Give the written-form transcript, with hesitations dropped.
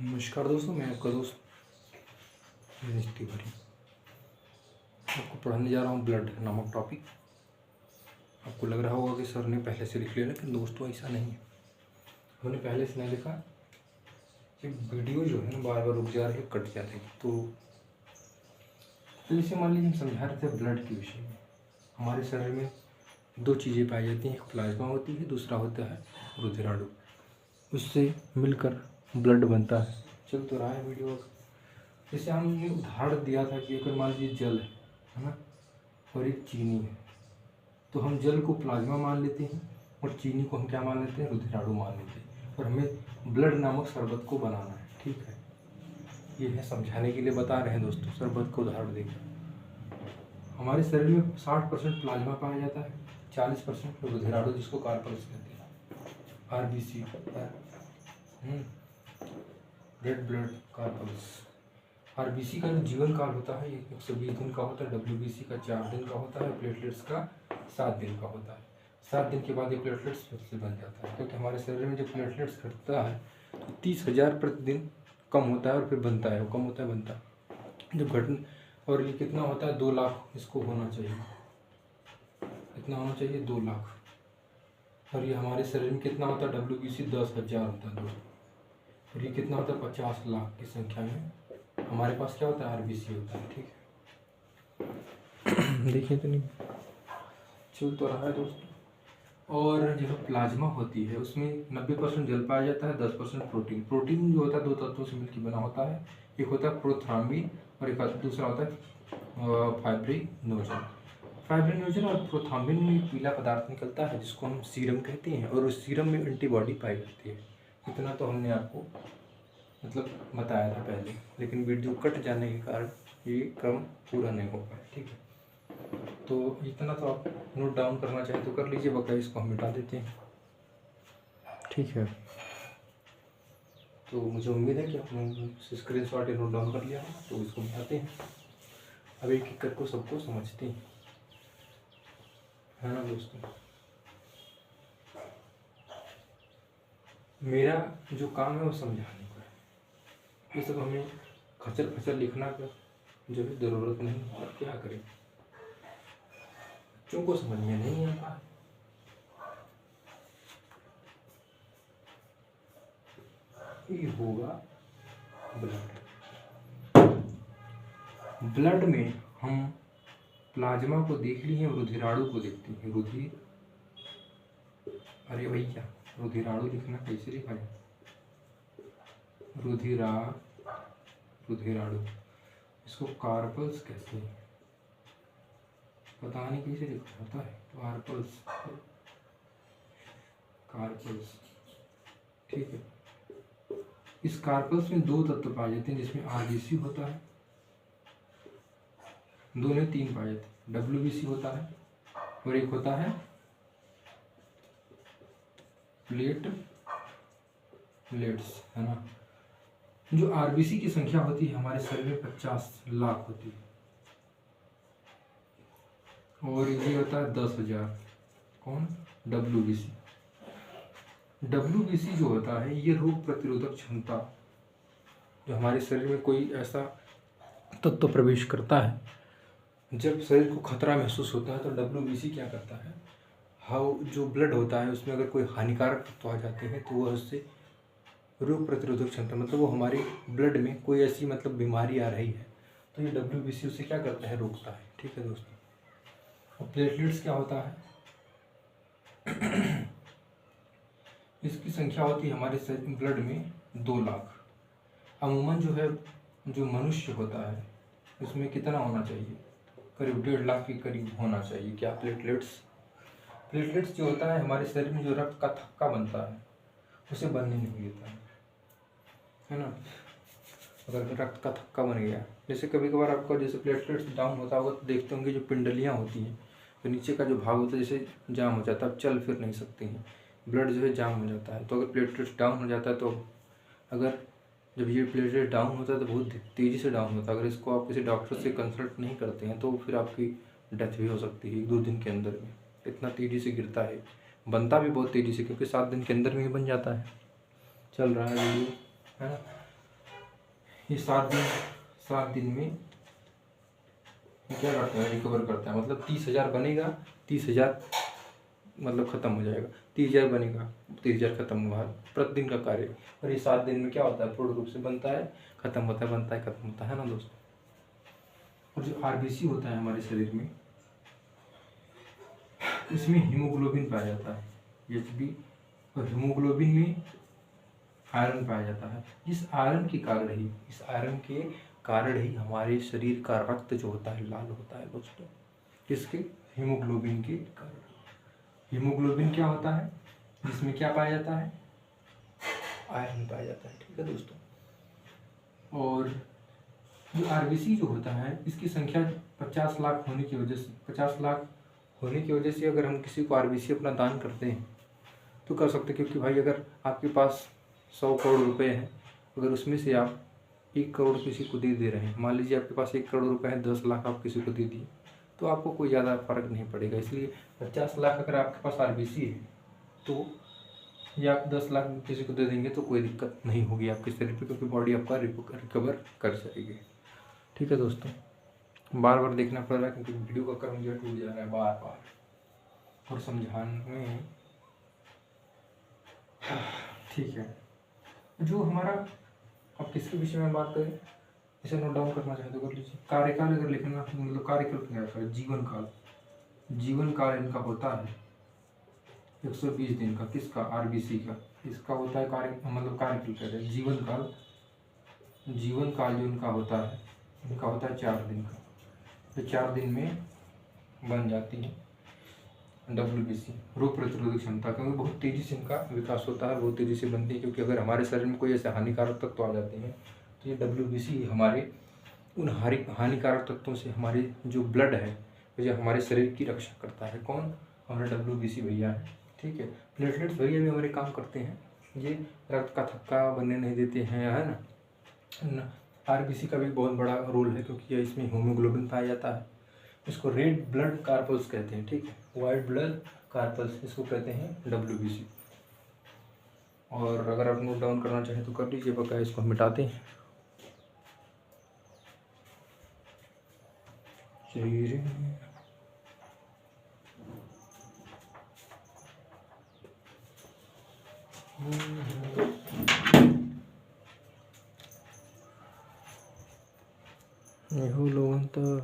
नमस्कार दोस्तों, मैं आपका दोस्त दिनेश तिवारी आपको पढ़ाने जा रहा हूँ ब्लड नामक टॉपिक। आपको लग रहा होगा कि सर ने पहले से लिख लिया, लेकिन दोस्तों ऐसा नहीं है। हमने पहले से नहीं लिखा कि वीडियो जो है ना बार बार रुक जा रही है, कट जा रही है। तो जैसे मान लीजिए हम समझा रहे थे ब्लड के विषय में। हमारे शरीर में दो चीज़ें पाई जाती हैं, एक प्लाज्मा होती है, दूसरा होता है रुधिराणु। उससे मिलकर ब्लड बनता है। चल तो रहा है वीडियो। जैसे हमने उदाहरण दिया था कि अगर मान लीजिए जल है ना, और एक चीनी है, तो हम जल को प्लाज्मा मान लेते हैं और चीनी को हम क्या मान लेते हैं, रुधिराणु मान लेते हैं। और हमें ब्लड नामक शरबत को बनाना है, ठीक है। ये है समझाने के लिए बता रहे हैं दोस्तों, शरबत को उदाहरण देकर। हमारे शरीर में 60% प्लाज्मा पाया जाता है, 40% रुधिराणु जिसको कार्पल्स कहते हैं, RBC red blood carpals. RBC का जो जीवन काल होता है 120 दिन का होता है, WBC का 4 दिन का होता है, प्लेटलेट्स का 7 दिन का होता है। 7 दिन के बाद ये प्लेटलेट्स फिर से बन जाता है, क्योंकि हमारे शरीर में जब प्लेटलेट्स घटता है तो 30,000 प्रतिदिन कम होता है और फिर बनता है, वो कम होता है बनता है जब घटन। और ये कितना होता है, 2 लाख इसको होना चाहिए। कितना होना चाहिए, 2 लाख। और ये हमारे शरीर में कितना होता है, WBC 10,000 होता है दोस्तों। और ये कितना होता है, 50 लाख की संख्या में हमारे पास क्या होता है, RBC होता है, ठीक है। देखिए तो नहीं चल तो रहा है दोस्तों। और जो प्लाज्मा होती है उसमें 90% जल पाया जाता है, 10% प्रोटीन। प्रोटीन जो होता है 2 तत्वों से मिलकर बना होता है। एक होता है प्रोथ्राम्बिन और एक दूसरा होता है फाइब्रिनोजन। फाइब्रिनोजन और प्रोथ्राम्बिन में पीला पदार्थ निकलता है जिसको हम सीरम कहते हैं, और उस सीरम में एंटीबॉडी पाई जाती है। इतना तो हमने आपको बताया था पहले, लेकिन वीडियो कट जाने के कारण ये क्रम पूरा नहीं हो पाया, ठीक है। तो इतना तो आप नोट डाउन करना चाहें तो कर लीजिए, बकाया इसको हम मिटा देते हैं, ठीक है। तो मुझे उम्मीद है कि आपने स्क्रीन शॉट या नोट डाउन कर लिया है, तो इसको मिटाते हैं। अब एक एक करके सबको समझते हैं, है ना दोस्तों। मेरा जो काम है वो समझाने का है। ये सब हमें खचर खचर लिखना का जो है ज़रूरत नहीं, और क्या करें, बच्चों को समझ में नहीं आता। ये होगा ब्लड में हम प्लाज्मा को देख लिए हैं, रुधिराणु को देखते हैं। अरे भैया, रुधिराणु लिखना कैसे लिखा है, रुधिराणु, इसको कार्पल्स कहते हैं। पता नहीं कैसे लिखा होता है, कार्पल्स, ठीक है। इस कार्पल्स में 2 तत्व पाए जाते हैं, जिसमें RBC होता है, 2 में 3 पाए जाते हैं, WBC होता है, और एक होता है प्लेट्स, है ना। जो RBC की संख्या होती है हमारे शरीर में 50 लाख होती है, और ये होता है 10,000। कौन, WBC जो होता है ये रोग प्रतिरोधक क्षमता, जो हमारे शरीर में कोई ऐसा तत्व प्रवेश करता है, जब शरीर को खतरा महसूस होता है तो WBC क्या करता है, जो ब्लड होता है उसमें अगर कोई हानिकारक तत्व आ जाते हैं तो वह उससे रोग प्रतिरोधक क्षमता, मतलब वो हमारे ब्लड में कोई ऐसी बीमारी आ रही है तो ये WBC उसे क्या करता है, रोकता है, ठीक है दोस्तों। और प्लेटलेट्स क्या होता है, इसकी संख्या होती है हमारे ब्लड में 2 लाख। अमूमन जो है, जो मनुष्य होता है उसमें कितना होना चाहिए, करीब 1.5 लाख के करीब होना चाहिए। क्या, प्लेटलेट्स जो होता है हमारे शरीर में जो रक्त का थक्का बनता है उसे बनने नहीं देता है ना। अगर रक्त का थक्का बन गया, जैसे कभी कभार आपका जैसे प्लेटलेट्स डाउन होता होगा तो देखते होंगे जो पिंडलियाँ होती हैं, तो नीचे का जो भाग होता है जैसे जाम हो जाता है, अब चल फिर नहीं सकते हैं, ब्लड जो है जाम हो जाता है। तो अगर प्लेटलेट्स डाउन हो जाता है तो अगर जब ये प्लेटलेट डाउन होता है तो बहुत तेज़ी से डाउन होता है। अगर इसको आप किसी डॉक्टर से कंसल्ट नहीं करते हैं तो फिर आपकी डेथ भी हो सकती है 1-2 दिन के अंदर में। इतना तेज़ी से गिरता है, बनता भी बहुत तेज़ी से, क्योंकि 7 दिन के अंदर में ही बन जाता है। चल रहा है वीडियो, है ना। ये 7 दिन में ये क्या करता है, रिकवर करता है। मतलब 30,000 बनेगा, 30,000 मतलब ख़त्म हो जाएगा, 30,000 बनेगा, 30,000 खत्म हुआ, प्रतिदिन का कार्य। और ये 7 दिन में क्या होता है, पूर्ण रूप से बनता है, खत्म होता है, बनता है, खत्म होता है ना दोस्तों। और जो आरबीसी होता है हमारे शरीर में, इसमें हीमोग्लोबिन पाया जाता है, एचबी, और हीमोग्लोबिन में आयरन पाया जाता है। इस आयरन के कारण ही हमारे शरीर का रक्त जो होता है लाल होता है दोस्तों। किसके? हीमोग्लोबिन के कारण। हीमोग्लोबिन क्या होता है, जिसमें क्या पाया जाता है, आयरन पाया जाता है। ठीक है दोस्तों। और जो आरबीसी जो होता है, इसकी संख्या 50 लाख होने की वजह से, 50 लाख होने की वजह से अगर हम किसी को आरबीसी अपना दान करते हैं तो कर सकते हैं। क्योंकि भाई अगर आपके पास 100 करोड़ रुपए हैं, अगर उसमें से आप 1 करोड़ किसी को दे रहे हैं, मान लीजिए आपके पास 1 करोड़ रुपए है, 10 लाख आप किसी को दे दिए, तो आपको कोई ज़्यादा फर्क नहीं पड़ेगा। इसलिए 50 लाख अगर आपके पास आरबीसी है तो या आप 10 लाख किसी को दे देंगे तो कोई दिक्कत नहीं होगी आपके शरीर पे, क्योंकि बॉडी आपका रिकवर कर जाएगी। ठीक है दोस्तों, बार बार देखना पड़ रहा है क्योंकि वीडियो का क्रम जो है टूट जा रहा है बार बार, और समझाने। ठीक है, जो हमारा, अब किसके विषय में बात करें, इसे नोट डाउन करना चाहे तो कर लीजिए। कार्यकाल अगर लिखना, मतलब कार्यकाल क्या है, जीवन काल, जीवन काल इनका होता है 120 दिन का। किसका? आरबीसी का। इसका होता है मतलब कार्यकाल कहते हैं जीवन काल। जीवन काल जो इनका होता है, इनका होता है 4 दिन का। तो 4 दिन में बन जाती है WBC, रोग प्रतिरोधक क्षमता, क्योंकि बहुत तेज़ी से इनका विकास होता है, बहुत तेज़ी से बनती है। क्योंकि अगर हमारे शरीर में कोई ऐसे हानिकारक तत्व आ जाते हैं तो ये WBC हमारे उन हानिकारक तत्वों से हमारी जो ब्लड है, जो हमारे शरीर की रक्षा करता है। कौन? हमारे WBC भैया है। ठीक है, प्लेटलेट्स भैया भी हमारे काम करते हैं, ये रक्त का थक्का बनने नहीं देते हैं, है ना। आरबीसी का भी बहुत बड़ा रोल है, क्योंकि इसमें हीमोग्लोबिन पाया जाता है। इसको रेड ब्लड कार्पल्स कहते हैं। ठीक है, वाइट ब्लड कार्पल्स इसको कहते हैं WBC। और अगर आप नोट डाउन करना चाहें तो कर लीजिए, बकाया इसको हम मिटाते हैं। लोगों तो